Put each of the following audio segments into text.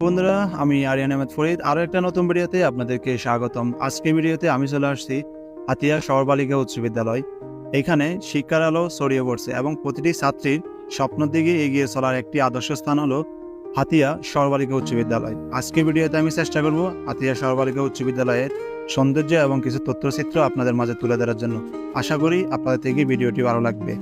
বন্ধুরা, আমি আরিয়ান আহমেদ ফরিদ আরও একটা নতুন ভিডিওতে আপনাদেরকে স্বাগতম। আজকের ভিডিওতে আমি চলে আসছি হাতিয়া শহর বালিকা উচ্চ বিদ্যালয়। এখানে শিক্ষার আলো ছড়িয়ে পড়ছে এবং প্রতিটি ছাত্রীর স্বপ্নের দিকে এগিয়ে চলার একটি আদর্শ স্থান হলো হাতিয়া শহর বালিকা উচ্চ বিদ্যালয়। আজকের ভিডিওতে আমি চেষ্টা করব হাতিয়া শহর বালিকা উচ্চ বিদ্যালয়ের সৌন্দর্য এবং কিছু তথ্যচিত্র আপনাদের মাঝে তুলে ধরার জন্য। আশা করি আপনাদের থেকে ভিডিওটি ভালো লাগবে।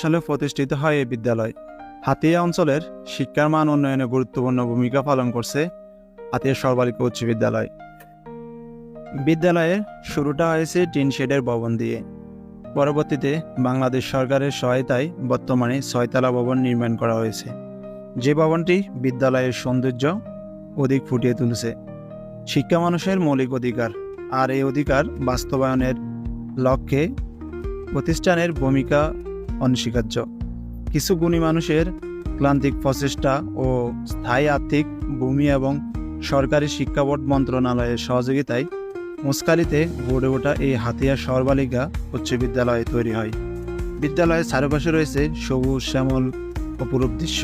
সালে প্রতিষ্ঠিত হয় এই বিদ্যালয়। হাতিয়া অঞ্চলের শিক্ষার মান উন্নয়নে গুরুত্বপূর্ণ ভূমিকা পালন করছে হাতিয়া শহর বালিকা উচ্চ বিদ্যালয়। বিদ্যালয়ের শুরুটা হয়েছে টিন শেডের ভবন দিয়ে। পরবর্তীতে বাংলাদেশ সরকারের সহায়তায় বর্তমানে 6তলা ভবন নির্মাণ করা হয়েছে, যে ভবনটি বিদ্যালয়ের সৌন্দর্য অধিক ফুটিয়ে তুলছে। শিক্ষা মানুষের মৌলিক অধিকার, আর এই অধিকার বাস্তবায়নের লক্ষ্যে প্রতিষ্ঠানের ভূমিকা অনস্বীকার্য। কিছু গুণী মানুষের ক্লান্তিক প্রচেষ্টা ও স্থায়ী আর্থিক ভূমি এবং সরকারি শিক্ষা বোর্ড মন্ত্রণালয়ের সহযোগিতায় মুসকালিতে গড়ে ওঠা এই হাতিয়া শহর বালিকা উচ্চ বিদ্যালয় তৈরি হয়। বিদ্যালয়ের চারপাশে রয়েছে সবুজ শ্যামল অপরূপ দৃশ্য।